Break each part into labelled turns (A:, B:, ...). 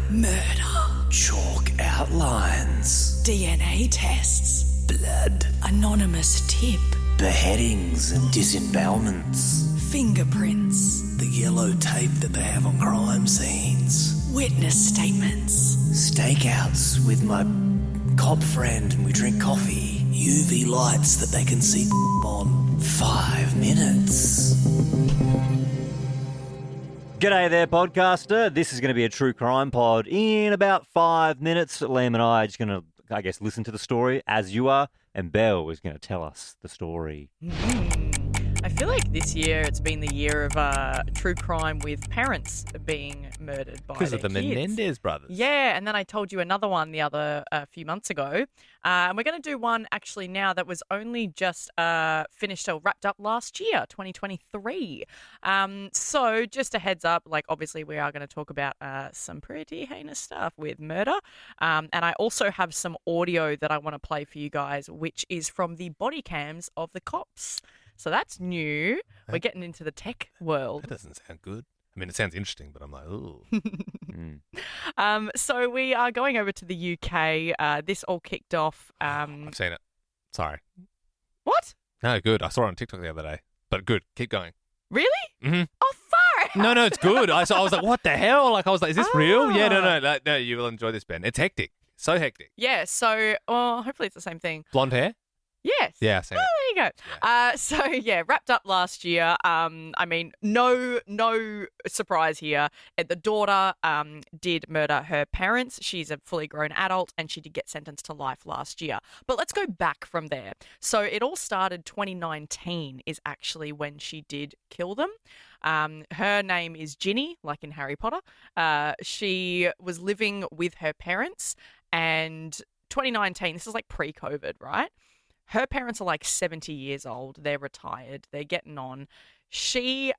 A: Murder.
B: Chalk outlines.
A: DNA tests.
B: Blood.
A: Anonymous tip.
B: Beheadings and disembowelments.
A: Fingerprints.
B: The yellow tape that they have on crime scenes.
A: Witness statements.
B: Stakeouts with my cop friend and we drink coffee. UV lights that they can see on 5 minutes.
C: G'day there, podcaster. This is going to be a true crime pod. In about 5 minutes, Liam and I are just going to, listen to the story as you are, and Belle is going to tell us the story.
D: I feel like this year it's been the year of true crime with parents being murdered by
E: because
D: their
E: of the
D: kids.
E: Menendez brothers.
D: Yeah, and then I told you another one a few months ago. And we're going to do one actually now that was only just finished or wrapped up last year, 2023. So just a heads up, obviously we are going to talk about some pretty heinous stuff with murder. And I also have some audio that I want to play for you guys, which is from the body cams of the cops. So that's new. We're getting into the tech world.
E: That doesn't sound good. I mean, it sounds interesting, but I'm like, ooh.
D: So we are going over to the UK. This all kicked off.
E: I've seen it. Sorry.
D: What?
E: No, good. I saw it on TikTok the other day. But good. Keep going.
D: Really?
E: Mm-hmm.
D: Oh, far out.
E: No, it's good. I was like, what the hell? I was like, is this real? Yeah, no, you will enjoy this, Ben. It's hectic. So hectic.
D: Yeah, so hopefully it's the same thing.
E: Blonde hair?
D: Yes.
E: Yeah, I've seen it.
D: There you go.
E: Yeah.
D: Wrapped up last year. I mean, no surprise here. The daughter did murder her parents. She's a fully grown adult and she did get sentenced to life last year. But let's go back from there. So it all started 2019 is actually when she did kill them. Her name is Ginny, like in Harry Potter. She was living with her parents and 2019, this is like pre-COVID, right? Her parents are like 70 years old. They're retired. They're getting on. She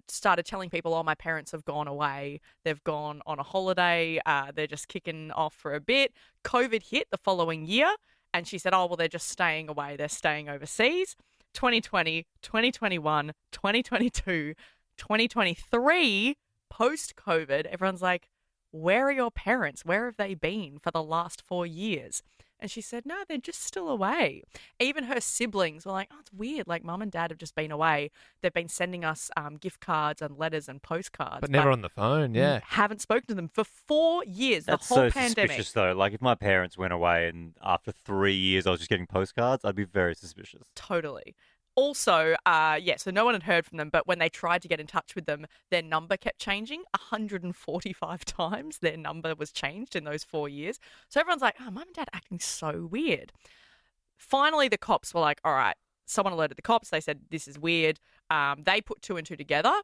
D: started telling people, oh, my parents have gone away. They've gone on a holiday. They're just kicking off for a bit. COVID hit the following year. And she said, oh, well, they're just staying away. They're staying overseas. 2020, 2021, 2022, 2023, post-COVID, everyone's like, where are your parents? Where have they been for the last 4 years? And she said, no, they're just still away. Even her siblings were like, oh, it's weird. Like, mum and dad have just been away. They've been sending us gift cards and letters and postcards.
E: But never on the phone, yeah.
D: Haven't spoken to them for 4 years,
C: That's
D: the whole
C: so
D: pandemic.
C: suspicious, though. Like, if my parents went away and after 3 years I was just getting postcards, I'd be very suspicious.
D: Totally. Also, so no one had heard from them, but when they tried to get in touch with them, their number kept changing. 145 times their number was changed in those 4 years. So everyone's like, oh, mum and dad acting so weird. Finally, the cops were like, all right, someone alerted the cops. They said, this is weird. They put 2 and 2 together,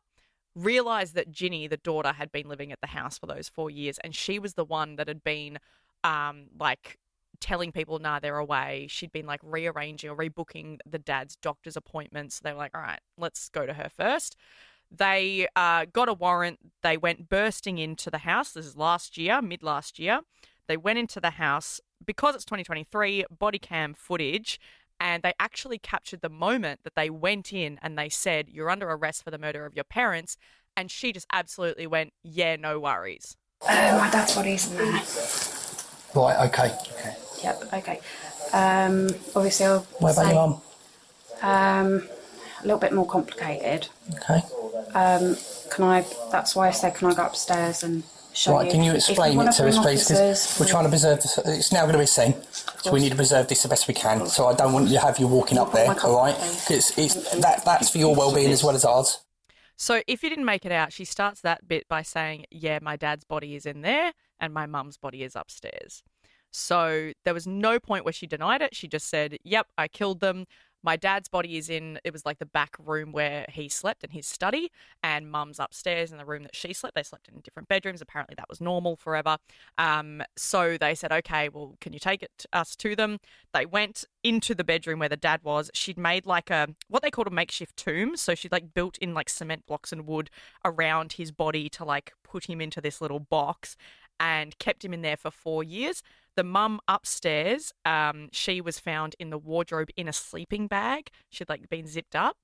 D: realised that Ginny, the daughter, had been living at the house for those 4 years, and she was the one that had been, telling people, nah, they're away. She'd been rearranging or rebooking the dad's doctor's appointments. They were like, all right, let's go to her first. They got a warrant. They went bursting into the house. This is mid last year. They went into the house because it's 2023, body cam footage, and they actually captured the moment that they went in and they said, you're under arrest for the murder of your parents. And she just absolutely went, yeah, no worries.
F: My dad's body's in there.
G: Right, okay.
F: Yep, okay. Obviously, I'll
G: What about your mum?
F: a little bit more complicated.
G: Okay.
F: That's why I said, can I go upstairs and show
G: Right,
F: you?
G: can you explain it to us, please? Because
F: Officers,
G: we're trying to preserve this. It's now going to be seen, so we need to preserve this the best we can. So I don't want you to have you walking up there, all right? That's for your well-being as well as ours.
D: So if you didn't make it out, she starts that bit by saying, yeah, my dad's body is in there and my mum's body is upstairs. So there was no point where she denied it. She just said, yep, I killed them. My dad's body is it was like the back room where he slept in his study, and mum's upstairs in the room that she slept. They slept in different bedrooms. Apparently that was normal forever. So they said, okay, well, can you take us to them? They went into the bedroom where the dad was. She'd made what they called a makeshift tomb. So she'd built in cement blocks and wood around his body to put him into this little box and kept him in there for 4 years. The mum upstairs, she was found in the wardrobe in a sleeping bag. She'd been zipped up.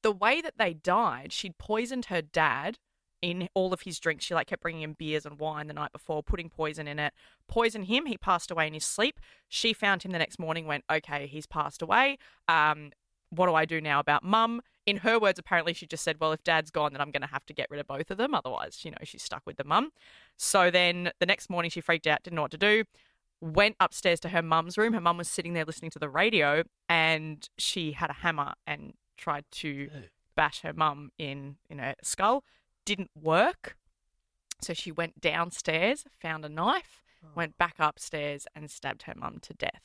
D: The way that they died, she'd poisoned her dad in all of his drinks. She like kept bringing him beers and wine the night before, putting poison in it. Poisoned him. He passed away in his sleep. She found him the next morning, went, okay, he's passed away. What do I do now about mum? In her words, apparently she just said, well, if dad's gone, then I'm going to have to get rid of both of them. Otherwise, she's stuck with the mum. So then the next morning she freaked out, didn't know what to do, went upstairs to her mum's room. Her mum was sitting there listening to the radio and she had a hammer and tried to bash her mum in her skull. Didn't work. So she went downstairs, found a knife, went back upstairs and stabbed her mum to death.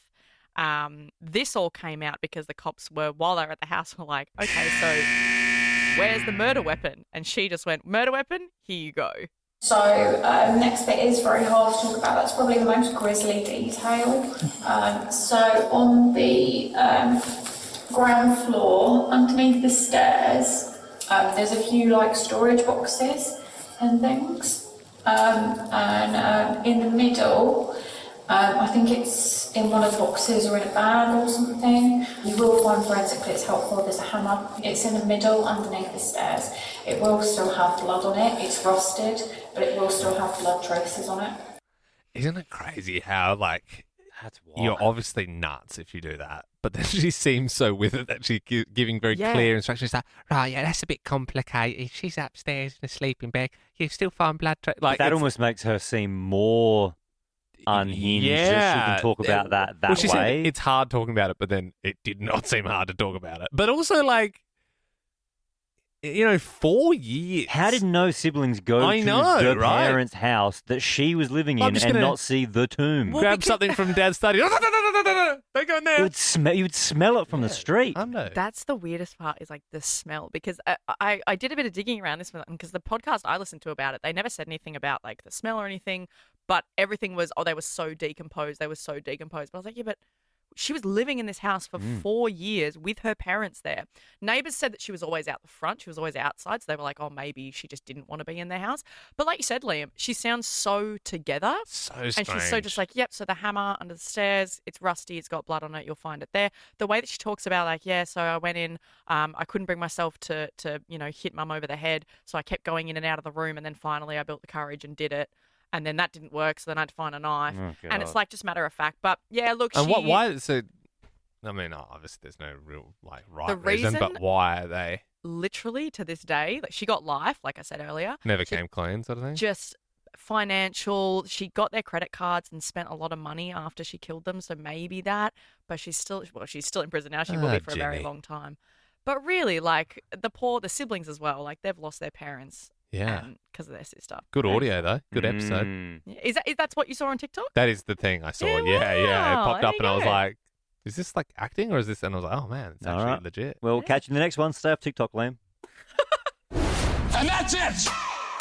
D: This all came out because the cops while they were at the house, were like, okay, so where's the murder weapon? And she just went, murder weapon? Here you go.
F: So next bit is very hard to talk about. That's probably the most grisly detail. So on the ground floor, underneath the stairs, there's a few like storage boxes and things. And in the middle, I think it's in one of the boxes or in a bag or something. You will find forensically it's helpful. There's a hammer. It's in the middle underneath the stairs. It will still have blood on it. It's rusted, but it will still have blood traces on it.
E: Isn't it crazy how, like,
C: That's wild.
E: you're obviously nuts if you do that, but then she seems so with it that she's giving very clear instructions. Like, right, yeah, that's a bit complicated. She's upstairs in a sleeping bag. You still find blood traces. Like,
C: that almost makes her seem more unhinged. That she can talk about that
E: Well, she
C: way.
E: said it's hard talking about it, but then it did not seem hard to talk about it. But also, like, 4 years.
C: How did no siblings go
E: I
C: to
E: know,
C: the
E: right?
C: parents' house that she was living
E: I'm
C: in
E: just
C: and
E: gonna-
C: not see the tomb?
E: Grab something from Dad's study. Don't go in there.
C: You would smell it from the street.
E: I know.
D: That's the weirdest part is like the smell, because I did a bit of digging around this one because the podcast I listened to about it, they never said anything about like the smell or anything, but everything was, they were so decomposed. They were so decomposed. But I was like, yeah, but she was living in this house for 4 years with her parents there. Neighbours said that she was always out the front. She was always outside. So they were like, oh, maybe she just didn't want to be in their house. But like you said, Liam, she sounds so together.
E: So strange.
D: And she's so just like, yep, so the hammer under the stairs, it's rusty, it's got blood on it, you'll find it there. The way that she talks about like, yeah, so I went in, I couldn't bring myself to hit mum over the head. So I kept going in and out of the room. And then finally I built the courage and did it. And then that didn't work, so then I had to find a knife.
C: Oh,
D: and it's
C: God.
D: like just matter of fact. But yeah, look,
E: And
D: she...
E: why? So, I mean, obviously there's no real like right
D: The
E: reason, but
D: reason-
E: why are they
D: literally to this day, like she got life, like I said earlier.
E: never
D: She-
E: came clean, sort of thing?
D: Just financial. She got their credit cards and spent a lot of money after she killed them, so maybe that. But she's still in prison now. She will be for a very
E: Jenny.
D: long time. But really, like the siblings as well, like they've lost their parents.
E: Yeah.
D: Because of their sister.
E: Good audio though. Good episode.
C: Mm.
D: Is that's what you saw on TikTok?
E: That is the thing I saw.
D: Yeah,
E: Yeah, yeah. It
D: wow,
E: popped
D: there
E: up
D: you
E: and I was
D: go.
E: like, is this like acting or is this? And I was like, oh man, it's
C: All
E: actually
C: right.
E: legit.
C: Well, we'll catch you in the next one. Stay off TikTok, Liam.
H: And that's it.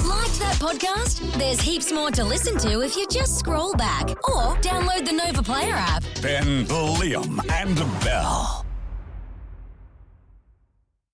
I: Like that podcast? There's heaps more to listen to if you just scroll back or download the Nova Player app.
H: Ben, Liam, and Belle.